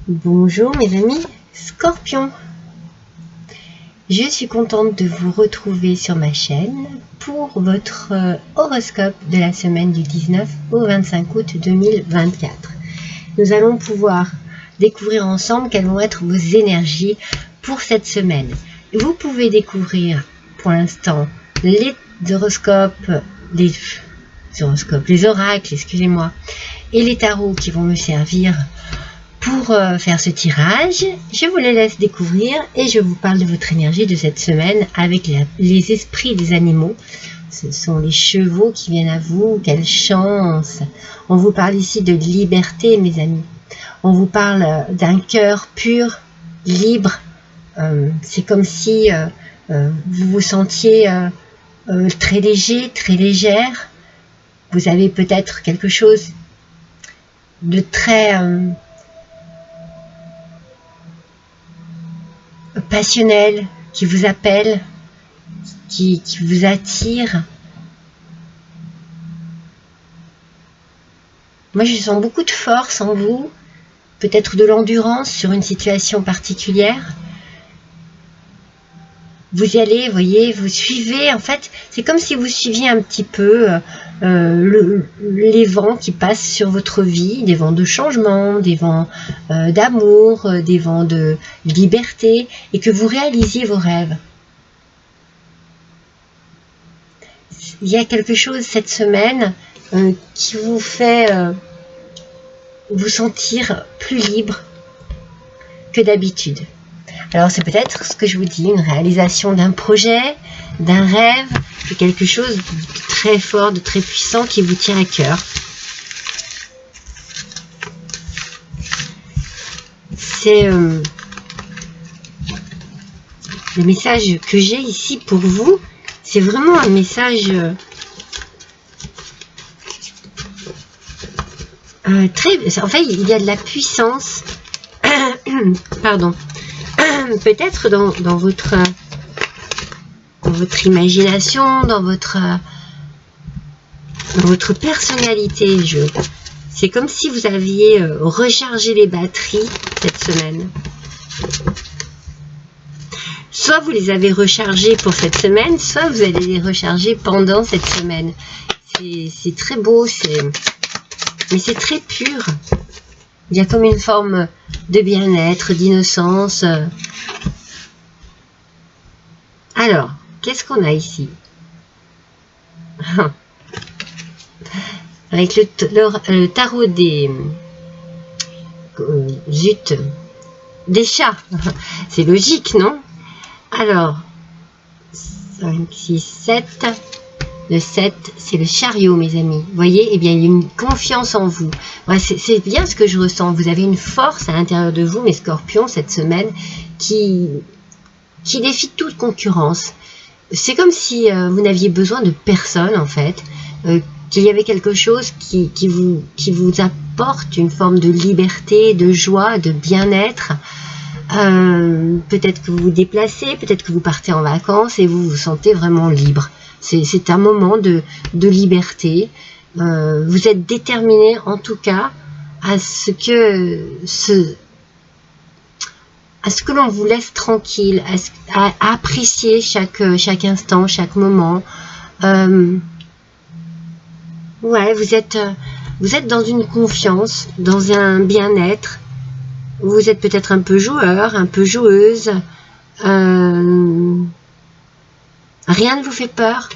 Bonjour mes amis Scorpions, je suis contente de vous retrouver sur ma chaîne pour votre horoscope de la semaine du 19 au 25 août 2024. Nous allons pouvoir découvrir ensemble quelles vont être vos énergies pour cette semaine. Vous pouvez découvrir pour l'instant les horoscopes, les oracles, excusez-moi, et les tarots qui vont me servir pour faire ce tirage. Je vous les laisse découvrir et je vous parle de votre énergie de cette semaine avec les esprits des animaux. Ce sont les chevaux qui viennent à vous. Quelle chance! On vous parle ici de liberté, mes amis. On vous parle d'un cœur pur, libre. C'est comme si vous vous sentiez très léger, très légère. Vous avez peut-être quelque chose de très passionnel qui vous appelle, qui vous attire. Moi, je sens beaucoup de force en vous, peut-être de l'endurance sur une situation particulière. Vous y allez, voyez, vous suivez, en fait, c'est comme si vous suiviez un petit peu les vents qui passent sur votre vie, des vents de changement, des vents d'amour, des vents de liberté, et que vous réalisiez vos rêves. Il y a quelque chose cette semaine qui vous fait vous sentir plus libre que d'habitude. Alors c'est peut-être ce que je vous dis, une réalisation d'un projet, d'un rêve, de quelque chose de très fort, de très puissant qui vous tient à cœur. C'est le message que j'ai ici pour vous, c'est vraiment un message très... En fait, il y a de la puissance, pardon, peut-être dans votre imagination, dans votre personnalité. C'est comme si vous aviez rechargé les batteries cette semaine. Soit vous les avez rechargées pour cette semaine, soit vous allez les recharger pendant cette semaine. C'est très beau, mais c'est très pur. Il y a comme une forme de bien-être, d'innocence. Alors, qu'est-ce qu'on a ici? Avec le tarot des des chats. C'est logique, non? Alors, 5, 6, 7. Le 7, c'est le chariot, mes amis. Vous voyez, eh bien, il y a une confiance en vous. Ouais, c'est bien ce que je ressens. Vous avez une force à l'intérieur de vous, mes scorpions, cette semaine, qui défie toute concurrence. C'est comme si vous n'aviez besoin de personne, en fait. Qu'il y avait quelque chose qui vous apporte une forme de liberté, de joie, de bien-être. Peut-être que vous vous déplacez, peut-être que vous partez en vacances et vous vous sentez vraiment libre. C'est un moment de liberté. Vous êtes déterminé en tout cas à ce que l'on vous laisse tranquille, à apprécier chaque instant, chaque moment. Ouais, vous êtes dans une confiance, dans un bien-être. Vous êtes peut-être un peu joueur, un peu joueuse. Rien ne vous fait peur.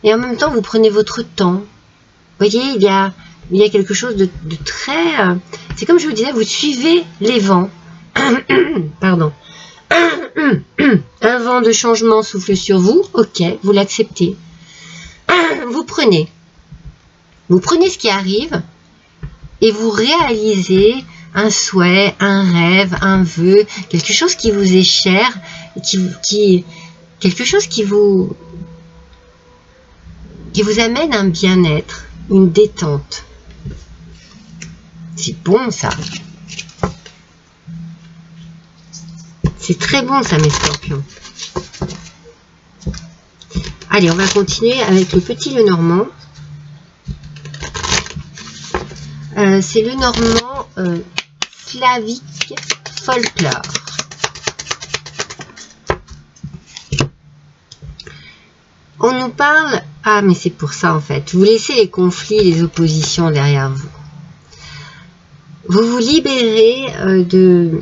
Et en même temps, vous prenez votre temps. Vous voyez, il y a quelque chose de très... c'est comme je vous disais, vous suivez les vents. Pardon. Un vent de changement souffle sur vous. Ok, vous l'acceptez. Vous prenez ce qui arrive et vous réalisez un souhait, un rêve, un vœu, quelque chose qui vous est cher, quelque chose qui vous amène un bien-être, une détente. C'est bon ça. C'est très bon ça, mes scorpions. Allez, on va continuer avec le petit Lenormand. C'est Lenormand slavique folklore. On nous parle... Ah, mais c'est pour ça en fait. Vous laissez les conflits, les oppositions derrière vous. Vous vous libérez de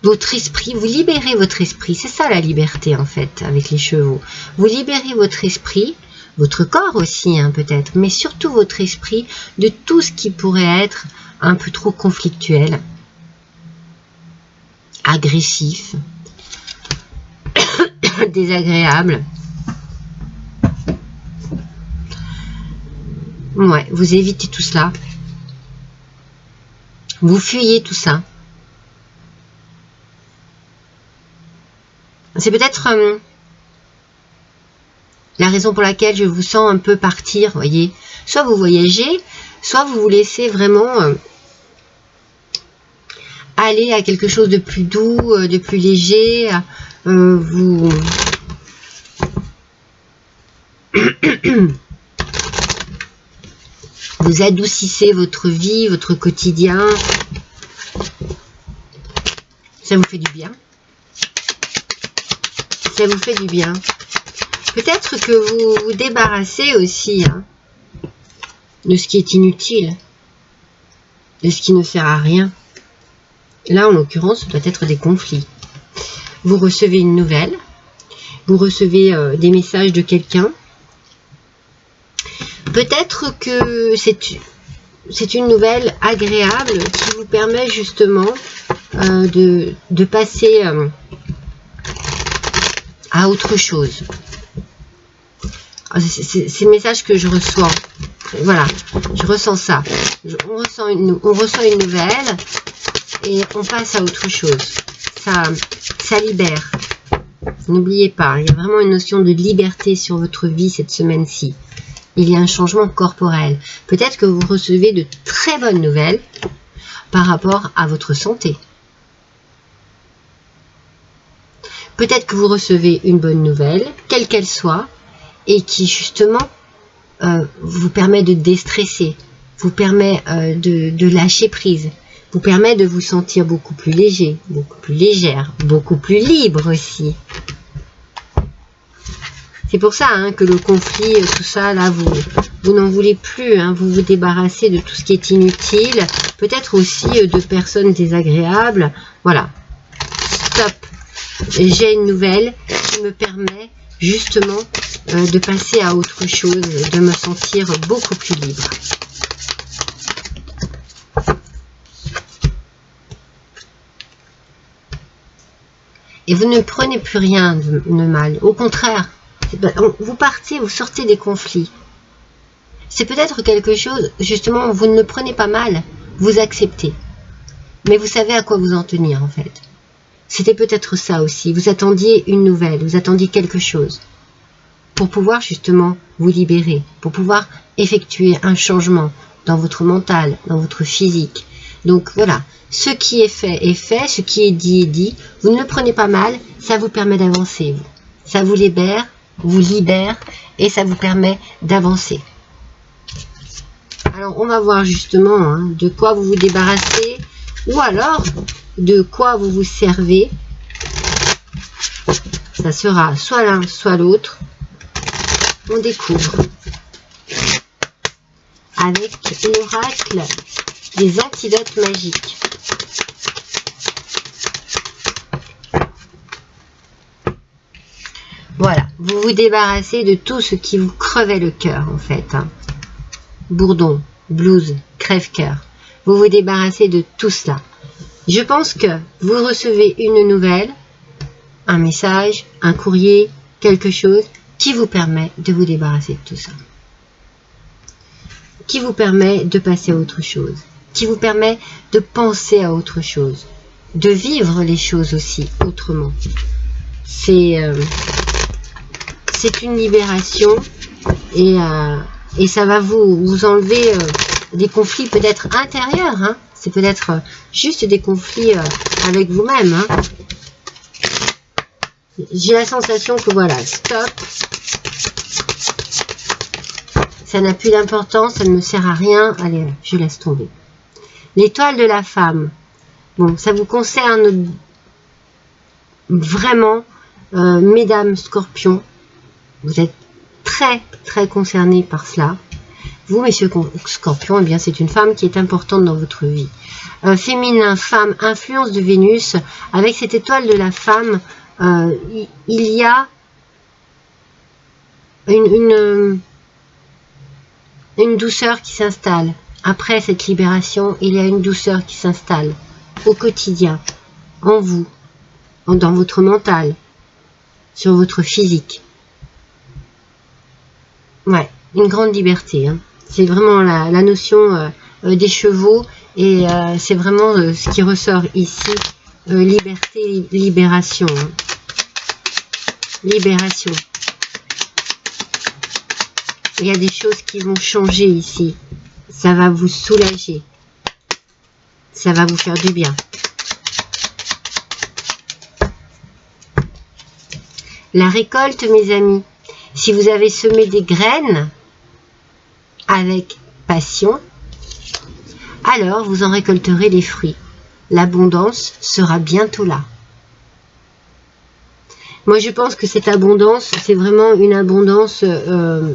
votre esprit. Vous libérez votre esprit. C'est ça la liberté en fait avec les chevaux. Vous libérez votre esprit, votre corps aussi hein, peut-être, mais surtout votre esprit de tout ce qui pourrait être un peu trop conflictuel, agressif, désagréable. Ouais, vous évitez tout cela. Vous fuyez tout ça. C'est peut-être la raison pour laquelle je vous sens un peu partir, voyez. Soit vous voyagez, soit vous vous laissez vraiment aller à quelque chose de plus doux, de plus léger. Vous... vous adoucissez votre vie, votre quotidien. Ça vous fait du bien. Ça vous fait du bien. Peut-être que vous vous débarrassez aussi hein, de ce qui est inutile, de ce qui ne sert à rien. Là, en l'occurrence, ce doit être des conflits. Vous recevez une nouvelle, vous recevez des messages de quelqu'un. Peut-être que c'est une nouvelle agréable qui vous permet justement de passer à autre chose. C'est le message que je reçois. Voilà, je ressens ça. On ressent une nouvelle et on passe à autre chose. Ça libère. N'oubliez pas, il y a vraiment une notion de liberté sur votre vie cette semaine-ci. Il y a un changement corporel. Peut-être que vous recevez de très bonnes nouvelles par rapport à votre santé. Peut-être que vous recevez une bonne nouvelle, quelle qu'elle soit, et qui justement vous permet de déstresser, vous permet de lâcher prise, vous permet de vous sentir beaucoup plus léger, beaucoup plus légère, beaucoup plus libre aussi. C'est pour ça hein, que le conflit, tout ça, là, vous n'en voulez plus, hein, vous vous débarrassez de tout ce qui est inutile, peut-être aussi de personnes désagréables. Voilà, stop. J'ai une nouvelle qui me permet justement de passer à autre chose, de me sentir beaucoup plus libre. Et vous ne prenez plus rien de mal. Au contraire, vous partez, vous sortez des conflits. C'est peut-être quelque chose, justement, vous ne le prenez pas mal, vous acceptez. Mais vous savez à quoi vous en tenir en fait. C'était peut-être ça aussi. Vous attendiez une nouvelle, vous attendiez quelque chose. Pour pouvoir justement vous libérer, pour pouvoir effectuer un changement dans votre mental, dans votre physique. Donc voilà, ce qui est fait, ce qui est dit, vous ne le prenez pas mal, ça vous permet d'avancer. Ça vous libère et ça vous permet d'avancer. Alors on va voir justement hein, de quoi vous vous débarrassez ou alors de quoi vous vous servez. Ça sera soit l'un, soit l'autre. On découvre avec l'oracle des antidotes magiques. Voilà, vous vous débarrassez de tout ce qui vous crevait le cœur en fait. Hein. Bourdon, blues, crève-cœur. Vous vous débarrassez de tout cela. Je pense que vous recevez une nouvelle, un message, un courrier, quelque chose qui vous permet de vous débarrasser de tout ça. Qui vous permet de passer à autre chose. Qui vous permet de penser à autre chose. De vivre les choses aussi autrement. C'est une libération et ça va vous enlever des conflits peut-être intérieurs. Hein. C'est peut-être juste des conflits avec vous-même. Hein. J'ai la sensation que voilà, stop. Ça n'a plus d'importance, ça ne me sert à rien. Allez, je laisse tomber. L'étoile de la femme. Bon, ça vous concerne vraiment, mesdames Scorpions. Vous êtes très, très concernés par cela. Vous, messieurs Scorpions, eh bien, c'est une femme qui est importante dans votre vie. Féminin, femme, influence de Vénus. Avec cette étoile de la femme, il y a une douceur qui s'installe. Après cette libération, il y a une douceur qui s'installe au quotidien, en vous, dans votre mental, sur votre physique. Ouais, une grande liberté. Hein. C'est vraiment la notion des chevaux et c'est vraiment ce qui ressort ici. Liberté, libération. Hein. Libération. Il y a des choses qui vont changer ici. Ça va vous soulager. Ça va vous faire du bien. La récolte, mes amis. Si vous avez semé des graines avec passion, alors vous en récolterez les fruits. L'abondance sera bientôt là. Moi, je pense que cette abondance, c'est vraiment une abondance de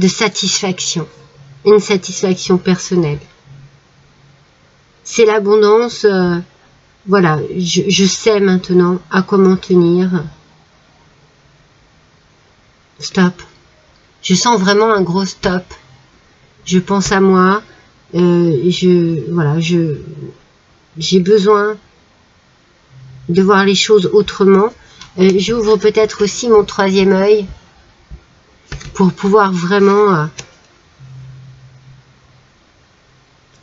satisfaction. Une satisfaction personnelle. C'est l'abondance, voilà, je sais maintenant à quoi m'en tenir. Stop. Je sens vraiment un gros stop. Je pense à moi. Voilà, j'ai besoin de voir les choses autrement. J'ouvre peut-être aussi mon troisième œil pour pouvoir vraiment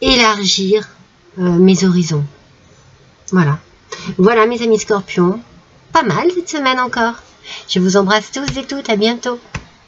élargir mes horizons. Voilà. Voilà mes amis Scorpions. Pas mal cette semaine encore. Je vous embrasse tous et toutes. À bientôt.